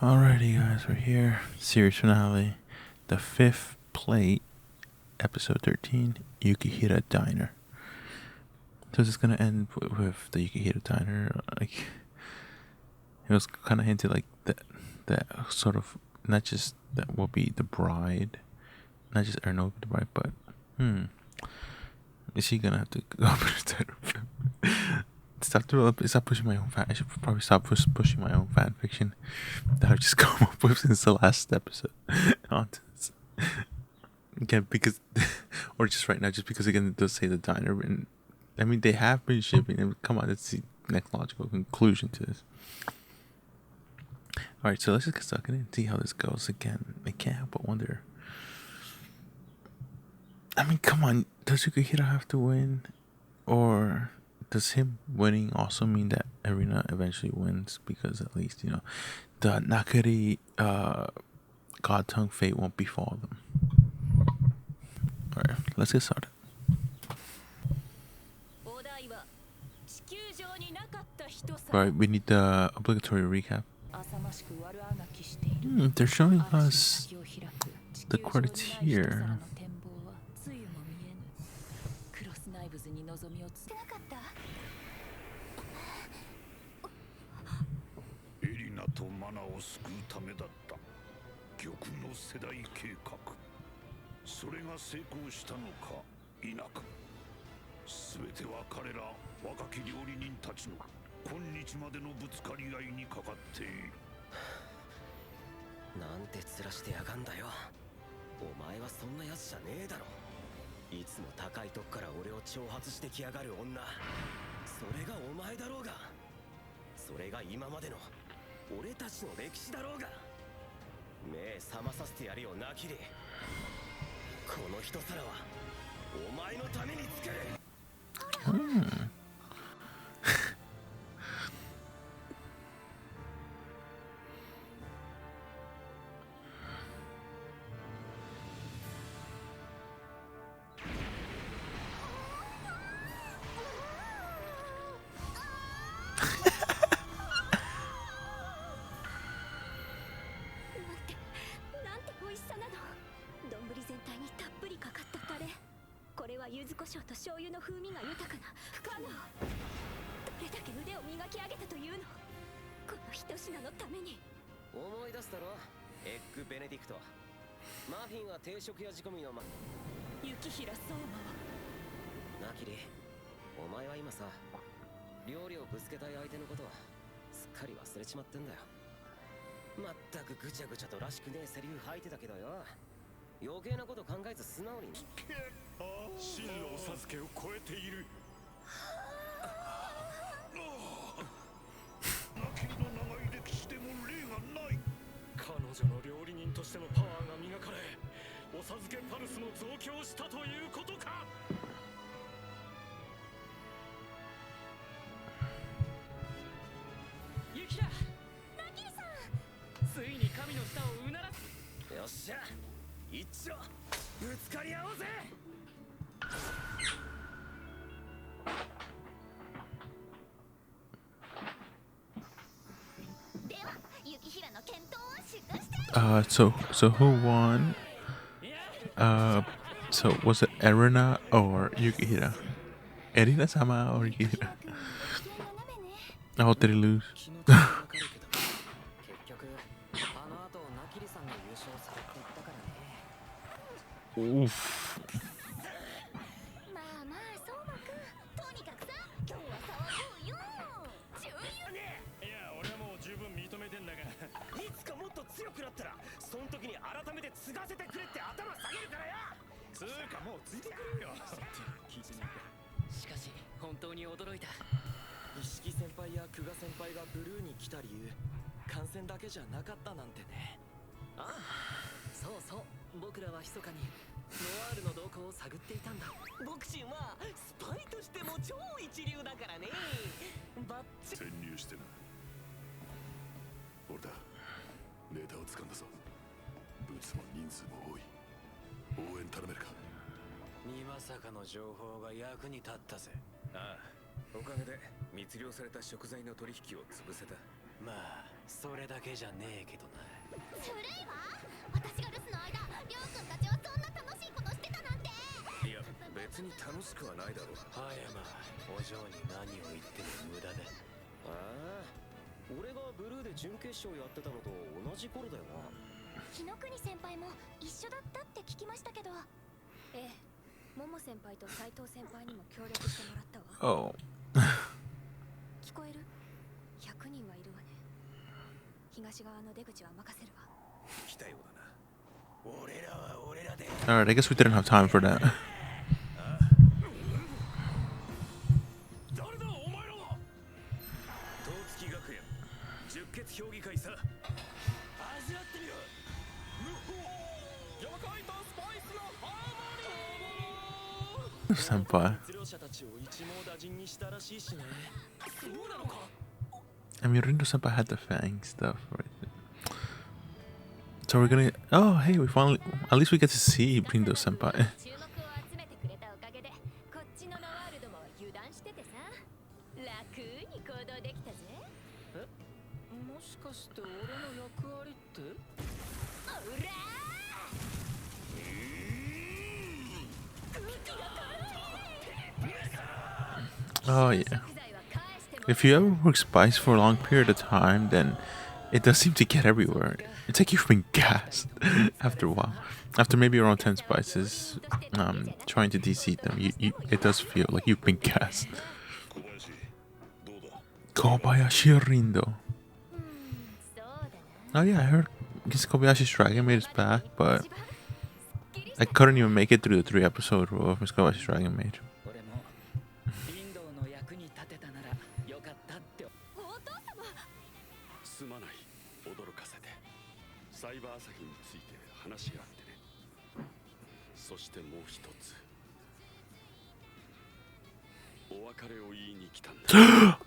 Alrighty, guys, we're here. Series finale, the fifth plate, episode 13, Yukihira Diner. So it's gonna end with the Yukihira Diner. Like, it was kind of hinted like that sort of, not just that will be the bride, not just Erno will be the bride, but is she gonna have to go over to stop pushing my own fan. I should probably stop pushing my own fan fiction that I've just come up with since the last episode. Onto this. Again, because, or just right now, just because again it does say the diner, and I mean they have been shipping. And come on, let's see next logical conclusion to this. All right, so let's just get stuck in it and see how this goes. Again, I can't help but wonder. I mean, come on, does Yukihira have to win, or does him winning also mean that Arena eventually wins? Because at least, you know, the Nakari God Tongue fate won't befall them. Alright, let's get started. Alright, we need the obligatory recap. They're showing us the credits here. So who won? So was it Erina or Yukihira? Erina-sama or Yukihira? Oh, did he lose? Oof. それだけじゃねえけどな。ずるいわ。私が留守の間、りょうくんたちはそんな楽しいことしてたなんて。いや、別に楽しくはないだろう。葉山、お嬢に何を言っても無駄だ。ああ、俺がブルーで準決勝やってたのと同じ頃だよな。日野国先輩も一緒だったって聞きましたけど。ええ、桃先輩と斉藤先輩にも協力してもらったわ。Oh. 聞こえる？100人はいるわね。東側の出口は任せるわ。来たようだな。俺らは俺らで。Alright, I guess we didn't have time for that. 誰だお前らは。東月学園十血評議会さ。味わってみろ。妖怪とスパイスのハーモニー。Senpai. 実力者たちを一網打尽にしたらしいしね。そうなのか。I mean, Rindo Senpai had the Fang stuff, right? So we're gonna. Oh, hey, we finally. At least we get to see Rindo Senpai. 注目を集めてくれたおかげで、こっちのノワールドも油断しててさ、楽に行動できたぜ。え、もしかして俺の役割って？おらー。 Oh yeah. If you ever work spice for a long period of time, then it does seem to get everywhere. It's like you've been gassed after a while. After maybe around 10 spices, trying to de-seed them, it does feel like you've been gassed. Kobayashi Rindo. Oh yeah, I heard Kobayashi's Dragon Maid is back, but I couldn't even make it through the 3-episode rule of Miss Kobayashi's Dragon Maid. すまない、驚かせて。サイバー朝日について話があってね。そしてもう一つ、お別れを言いに来たんだ。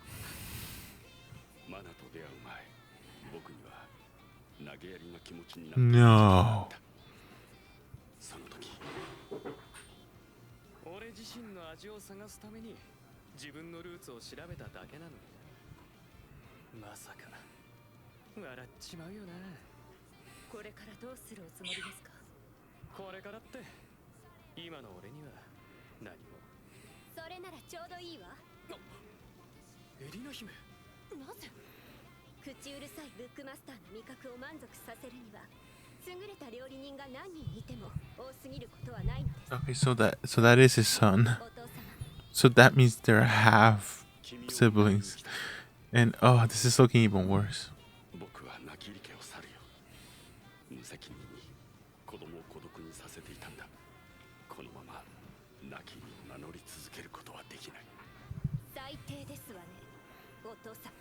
マナと出会う前、僕には投げやりな気持ちになっていた。 No. その時、俺自身の味を探すために自分のルーツを調べただけなのに。まさか笑っちまうよな。これからどうするおつもりですか？これからって今の俺には何も。それならちょうどいいわ。エリナ姫。なぜ？口うるさいブックマスターの味覚を満足させるには、優れた料理人が何人いても多すぎることはないのです。 Okay, so that is his son. お父様。 So that means they're half siblings. And oh, this is looking even worse. 僕はナキリ家を去るよ。無責任に子供を孤独にさせていたんだ。このままナキリを名乗り続けることはできない。最低ですわね、お父さん。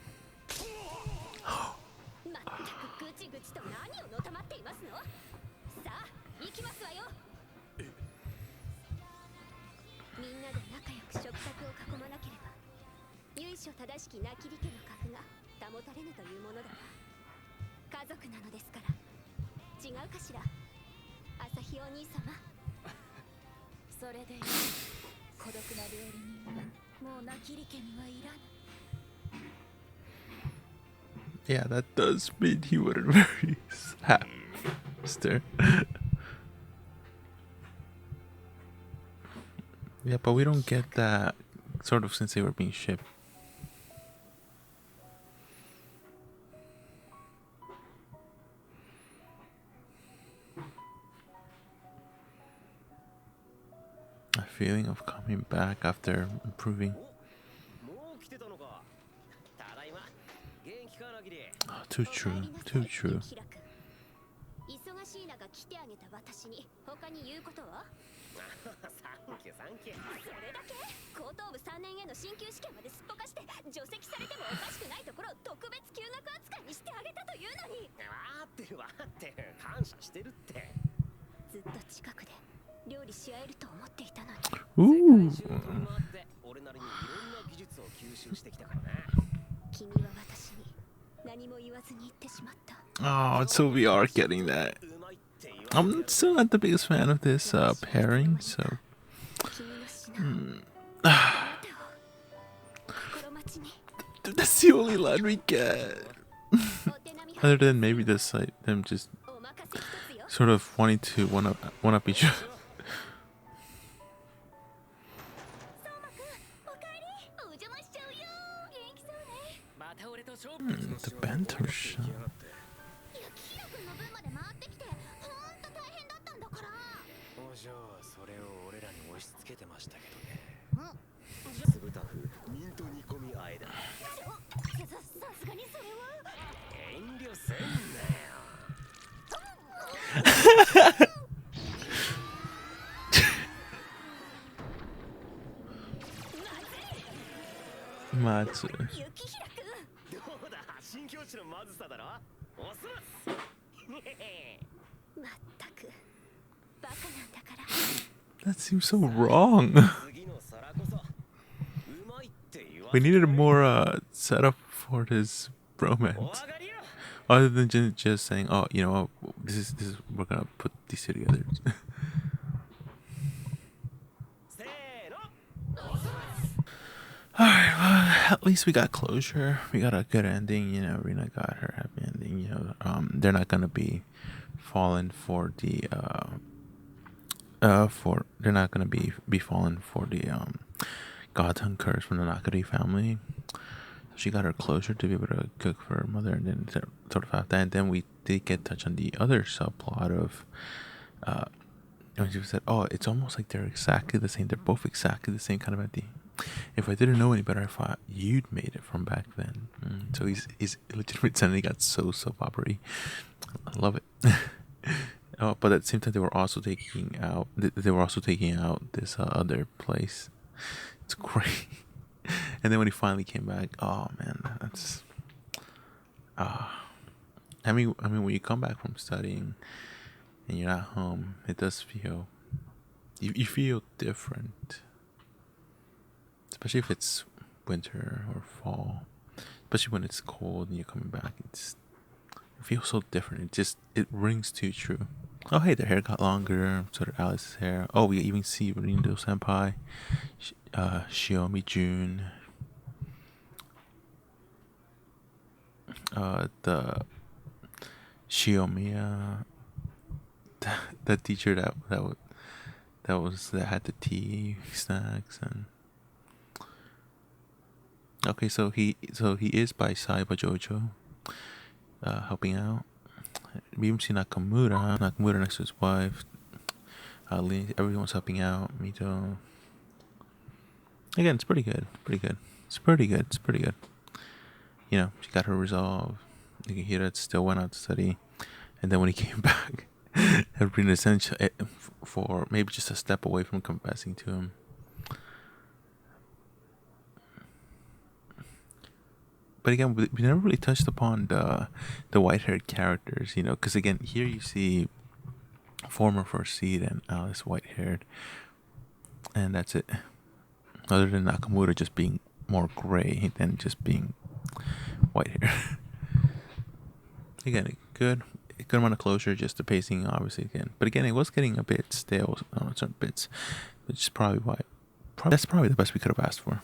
まったくぐちぐちと何をのたまっていますの？さあ、行きますわよ。みんなで仲良く食卓を囲まなければ、由緒正しきナキリ家の格が保たれぬというものだわ。家族なのですから。違うかしら、朝日お兄様。それでいい。孤独な料理人はもうナキリ家にはいらぬ。 Yeah, that does mean he wouldn't marry his half sister. Yeah, but we don't get that sort of since they were being shipped. A feeling of coming back after improving. Oh, too true, too true. 忙しい中来てあげた私に他に言うことは？サンキューサンキュー。それだけ？高等部3年への進級試験まですっぽかして除籍されてもおかしくないところを特別休学扱いにしてあげたというのに。わーってわーって感謝してるって。ずっと近くで料理し合えると思っていたのに。Ooh. 俺なりにいろんな技術を吸収してきたからな。君は私に何も言わずに言ってしまった。 Oh, so we are getting that. I'm still not the biggest fan of this pairing, so. That's the only line we get. Other than maybe this like them just お任せ一つよ。 sort of wanting to one up each other. 相馬くん、おかえり。お邪魔しちゃうよ。元気そうね。また俺と勝負。 The banter shot. 雪平くんの分まで回ってきて、ほんと大変だったんだから。お嬢はそれを俺らに押し付けてましたけどね。うん。酢豚風ミント煮込みあえだ。さすがにそれは。遠慮せんなよ。Matsu. 雪平くん。どうだ新境地のまずさだろ。おすます。まったくバカなんだから。 That seems so wrong. 次の皿こそ。うまいって言わ We needed more setup for his お romance, 上がりよ。 other than just saying, "Oh, you know, this is we're gonna put these two together." せーの。 Alright, well, at least we got closure. We got a good ending, you know, Rina got her happy ending, you know. They're not gonna be fallen for the they're not gonna be fallen for the godson curse from the Nakari family. So she got her closure to be able to cook for her mother, and then sort of have that. And then we did get touch on the other subplot of when she said, "Oh, it's almost like they're exactly the same. They're both exactly the same kind of ending. If I didn't know any better, I thought you'd made it from back then." So he's legitimate suddenly got so soap opera-y. I love it. Oh, but at the same time, they were also taking out this other place. It's great. And then when he finally came back, oh man, that's I mean, when you come back from studying and you're not home, it does feel you feel different. Especially if it's winter or fall, especially when it's cold and you're coming back, it feels so different. It rings too true. Oh hey, their hair got longer. So did Alice's hair. Oh, we even see Rindo Senpai, Shiomi Jun, the Shiomiya, the teacher that had the tea snacks. And okay, so he is by Saiba Jojo, helping out. We even see Nakamura next to his wife. Everyone's helping out. Mito. Again, it's pretty good. It's pretty good. You know, she got her resolve. Yukihira still went out to study, and then when he came back, had been essential for maybe just a step away from confessing to him. But again, we never really touched upon the white-haired characters, you know, because again, here you see former First Seed and Alice white-haired, and that's it. Other than Nakamura just being more gray than just being white-haired. Again, good amount of closure, just the pacing, obviously, again. But again, it was getting a bit stale on certain bits, which is probably why. That's probably the best we could have asked for.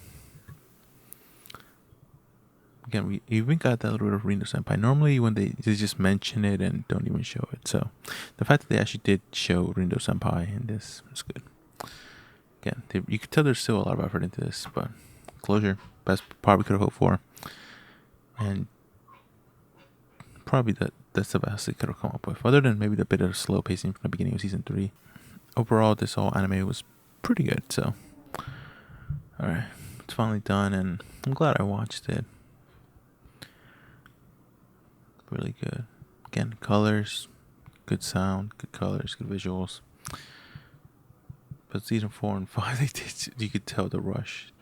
Again, we even got that little bit of Rino Senpai. Normally, when they just mention it and don't even show it. So, the fact that they actually did show Rindo Senpai in this is good. Again, you could tell there's still a lot of effort into this, but closure, best part we could have hoped for. And probably that's the best they could have come up with. Other than maybe the bit of slow pacing from the beginning of season 3. Overall, this whole anime was pretty good, so. Alright, it's finally done, and I'm glad I watched it. Really good. Again, colors, good sound, good colors, good visuals. But season 4 and 5, you could tell the rush.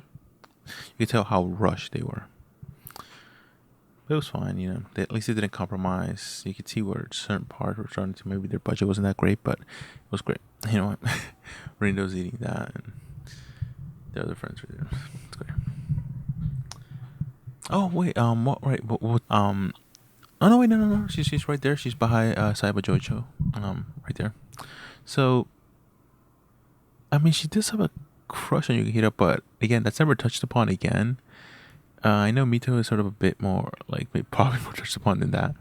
You could tell how rushed they were. But it was fine, you know. At least they didn't compromise. You could see where certain parts were starting to. Maybe their budget wasn't that great, but it was great. You know what? Rindo's eating that, and the other friends were there. It's great. Oh wait, what? Right, what? Oh no, wait, no. She's right there. She's behind Saiba Jojo, right there. So, I mean, she does have a crush on Yukihira, but again, that's never touched upon again. I know Mito is sort of a bit more, like, maybe probably more touched upon than that.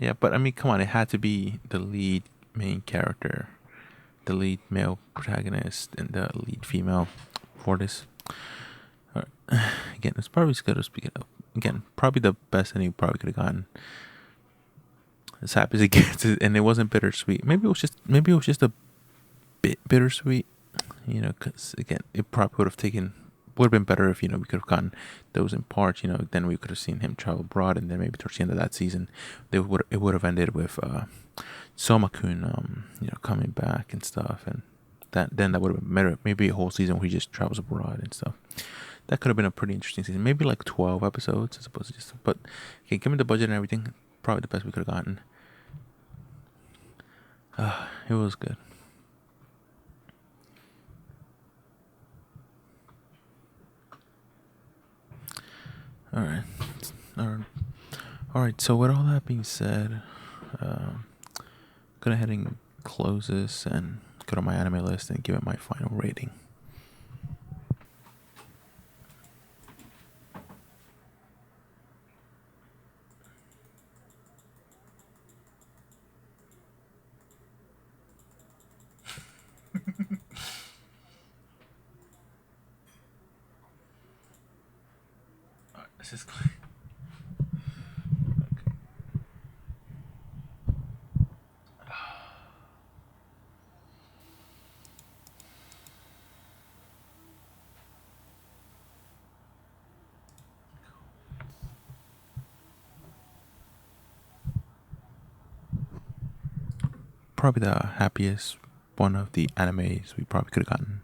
Yeah, but I mean, come on, it had to be the lead main character, the lead male protagonist, and the lead female for this. Again, it's probably as good as again, probably the best ending you probably could have gotten. As happy as it gets, and it wasn't bittersweet. Maybe it was just a bit bittersweet. Because again, it probably would have been better if we could have gotten those in parts. Then we could have seen him travel abroad, and then maybe towards the end of that season, it would have ended with Soma-kun, coming back and stuff, and that would have been better. Maybe a whole season where he just travels abroad and stuff. That could have been a pretty interesting season. Maybe like 12 episodes as opposed to just. But okay, given the budget and everything, probably the best we could have gotten. It was good. All right. So with all that being said, go ahead and close this and go to my anime list and give it my final rating. This is okay. Probably the happiest one of the animes we probably could have gotten.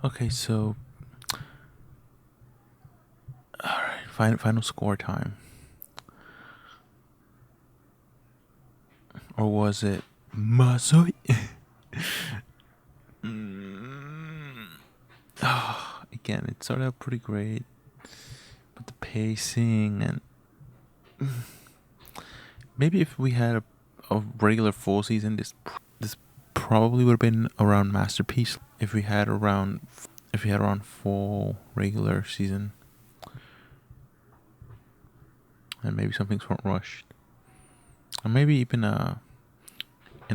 Okay, so all right, final score time, or was it Masoi? Again, it started out pretty great, but the pacing and maybe if we had a regular full season, this probably would have been around masterpiece. If we had around full regular season, and maybe something's front rushed, or maybe even an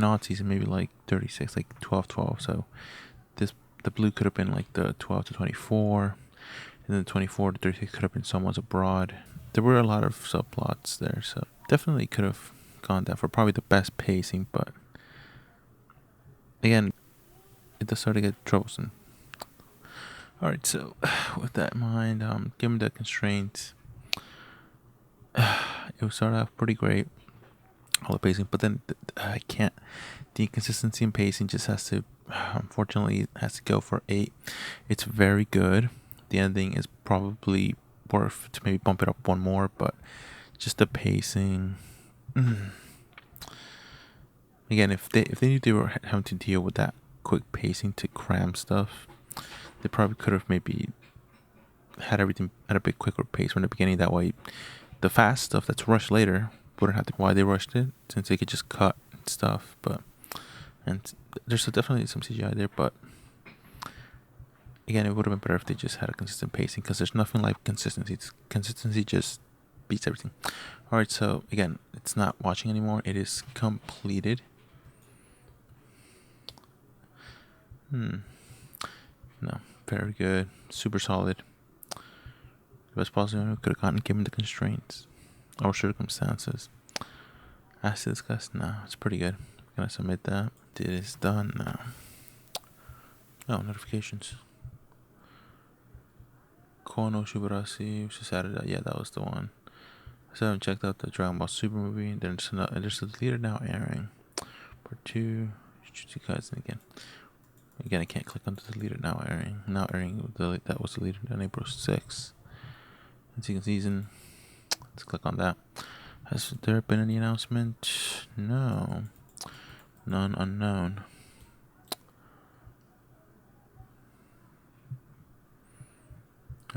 odd season, maybe like 36, like 12-12. So the blue could have been like the 12 to 24, and then the 24 to 36 could have been Someone's Abroad. There were a lot of subplots there, so definitely could have gone that for probably the best pacing, but again, it does start to get troublesome. Alright, so with that in mind, given the constraints, it would start off pretty great, all the pacing, but then I can't. The inconsistency in pacing just has to, unfortunately, has to go for 8. It's very good. The ending is probably worth to maybe bump it up one more, but just the pacing. Again, if they knew they were having to deal with that quick pacing to cram stuff, they probably could have maybe had everything at a bit quicker pace from the beginning. That way, the fast stuff that's rushed later wouldn't have to. Why they rushed it, since they could just cut stuff. But and there's definitely some CGI there, but again, it would have been better if they just had a consistent pacing, because there's nothing like consistency. Consistency just beats everything. All right, so again, it's not watching anymore. It is completed. No, very good, super solid. The best possible we could have gotten given the constraints or circumstances. As discussed, no, it's pretty good. Can I submit that? It is done now. Oh, notifications. Kono Shibarashi, which is Saturday. Yeah, that was the one. So I haven't checked out the Dragon Ball Super movie. There's a deleted now airing. Part 2. Jujutsu Kaisen again. Again, I can't click on the deleted now airing. Now airing, that was deleted on April 6th. And second season. Let's click on that. Has there been any announcement? No. None unknown.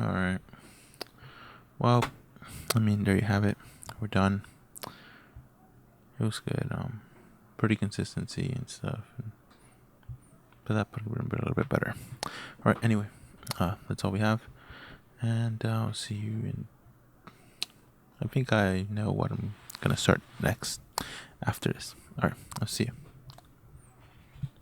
Alright. Well, I mean, there you have it. We're done. It was good. Pretty consistency and stuff. But that could have been a little bit better. Alright, anyway. That's all we have. And I'll see you in... I think I know what I'm gonna start next after this. Alright, I'll see you.